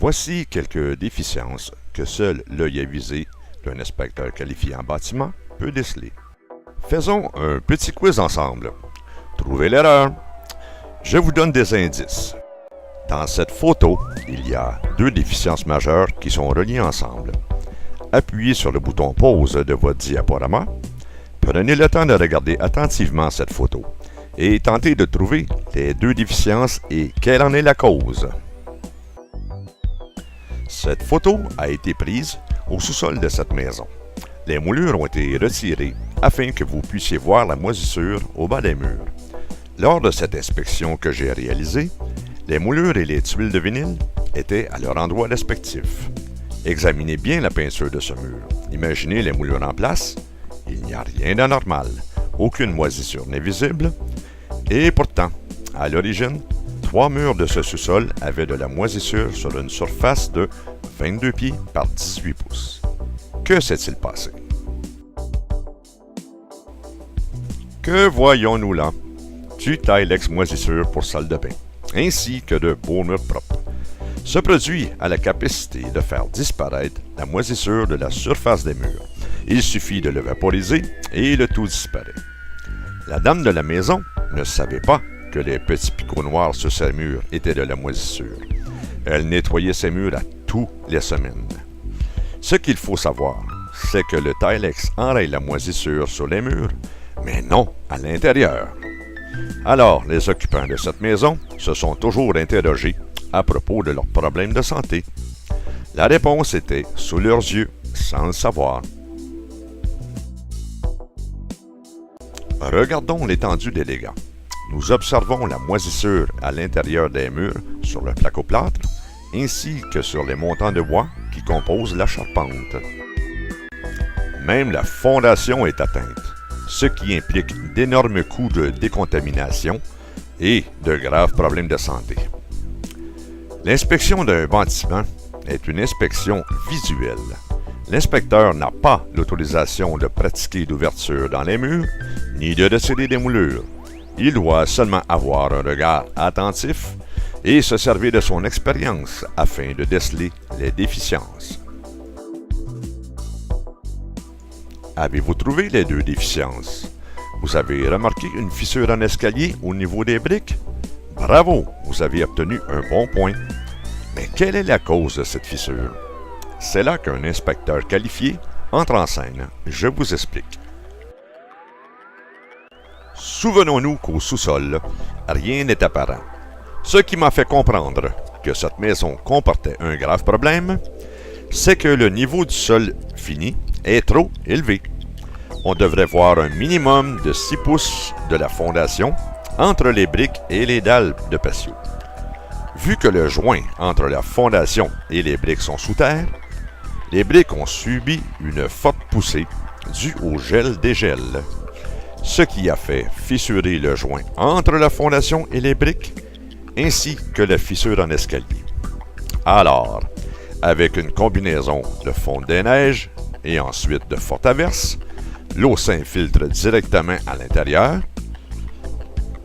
Voici quelques déficiences que seul l'œil avisé d'un inspecteur qualifié en bâtiment peut déceler. Faisons un petit quiz ensemble. Trouvez l'erreur. Je vous donne des indices. Dans cette photo, il y a deux déficiences majeures qui sont reliées ensemble. Appuyez sur le bouton pause de votre diaporama. Prenez le temps de regarder attentivement cette photo et tentez de trouver les deux déficiences et quelle en est la cause. Cette photo a été prise au sous-sol de cette maison. Les moulures ont été retirées afin que vous puissiez voir la moisissure au bas des murs. Lors de cette inspection que j'ai réalisée, les moulures et les tuiles de vinyle étaient à leur endroit respectif. Examinez bien la peinture de ce mur. Imaginez les moulures en place. Il n'y a rien d'anormal. Aucune moisissure n'est visible. Et pourtant, à l'origine, 3 murs de ce sous-sol avaient de la moisissure sur une surface de 22 pieds par 18 pouces. Que s'est-il passé? Que voyons-nous là? Du Tilex moisissure pour salle de bain, ainsi que de beaux murs propres. Ce produit a la capacité de faire disparaître la moisissure de la surface des murs. Il suffit de le vaporiser et le tout disparaît. La dame de la maison ne savait pas que les petits picots noirs sur ses murs étaient de la moisissure. Elle nettoyait ses murs à tous les semaines. Ce qu'il faut savoir, c'est que le Tilex enraye la moisissure sur les murs, mais non à l'intérieur. Alors, les occupants de cette maison se sont toujours interrogés à propos de leurs problèmes de santé. La réponse était sous leurs yeux, sans le savoir. Regardons l'étendue des dégâts. Nous observons la moisissure à l'intérieur des murs sur le placo-plâtre, ainsi que sur les montants de bois qui composent la charpente. Même la fondation est atteinte, ce qui implique d'énormes coûts de décontamination et de graves problèmes de santé. L'inspection d'un bâtiment est une inspection visuelle. L'inspecteur n'a pas l'autorisation de pratiquer d'ouverture dans les murs, ni de retirer des moulures. Il doit seulement avoir un regard attentif et se servir de son expérience afin de déceler les déficiences. Avez-vous trouvé les deux déficiences? Vous avez remarqué une fissure en escalier au niveau des briques? Bravo, vous avez obtenu un bon point. Mais quelle est la cause de cette fissure? C'est là qu'un inspecteur qualifié entre en scène. Je vous explique. Souvenons-nous qu'au sous-sol, rien n'est apparent. Ce qui m'a fait comprendre que cette maison comportait un grave problème, c'est que le niveau du sol fini est trop élevé. On devrait voir un minimum de 6 pouces de la fondation entre les briques et les dalles de patio. Vu que le joint entre la fondation et les briques sont sous terre, les briques ont subi une forte poussée due au gel-dégel, ce qui a fait fissurer le joint entre la fondation et les briques, ainsi que la fissure en escalier. Alors, avec une combinaison de fonte des neiges et ensuite de fortes averses, l'eau s'infiltre directement à l'intérieur.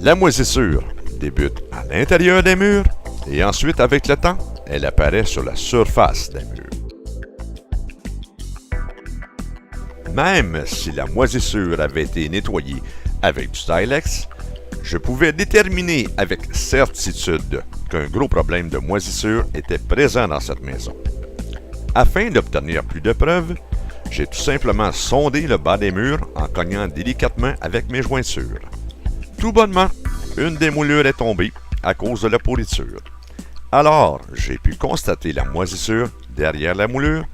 La moisissure débute à l'intérieur des murs et ensuite, avec le temps, elle apparaît sur la surface des murs. Même si la moisissure avait été nettoyée avec du Tilex, je pouvais déterminer avec certitude qu'un gros problème de moisissure était présent dans cette maison. Afin d'obtenir plus de preuves, j'ai tout simplement sondé le bas des murs en cognant délicatement avec mes jointures. Tout bonnement, une des moulures est tombée à cause de la pourriture. Alors, j'ai pu constater la moisissure derrière la moulure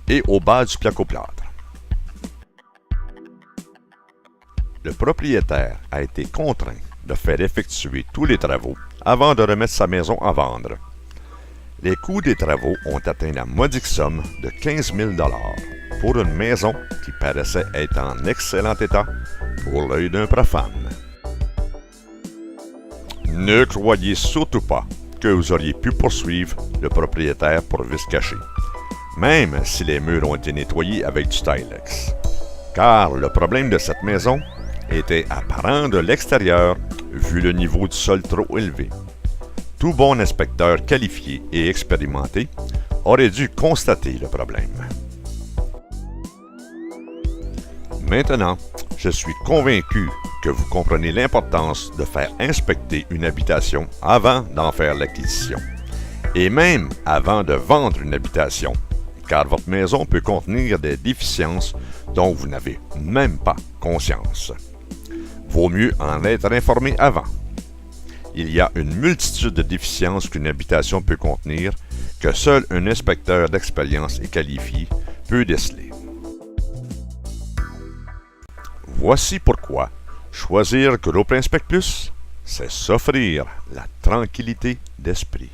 et au bas du placo-plâtre. Le propriétaire a été contraint de faire effectuer tous les travaux avant de remettre sa maison à vendre. Les coûts des travaux ont atteint la modique somme de 15 000 $ pour une maison qui paraissait être en excellent état pour l'œil d'un profane. Ne croyez surtout pas que vous auriez pu poursuivre le propriétaire pour vice caché, même si les murs ont été nettoyés avec du Tilex. Car le problème de cette maison était apparent de l'extérieur vu le niveau du sol trop élevé. tout bon inspecteur qualifié et expérimenté aurait dû constater le problème. Maintenant, je suis convaincu que vous comprenez l'importance de faire inspecter une habitation avant d'en faire l'acquisition, et même avant de vendre une habitation, car votre maison peut contenir des déficiences dont vous n'avez même pas conscience. Vaut mieux en être informé avant. Il y a une multitude de déficiences qu'une habitation peut contenir que seul un inspecteur d'expérience et qualifié peut déceler. Voici pourquoi choisir Groupe Inspect Plus, c'est s'offrir la tranquillité d'esprit.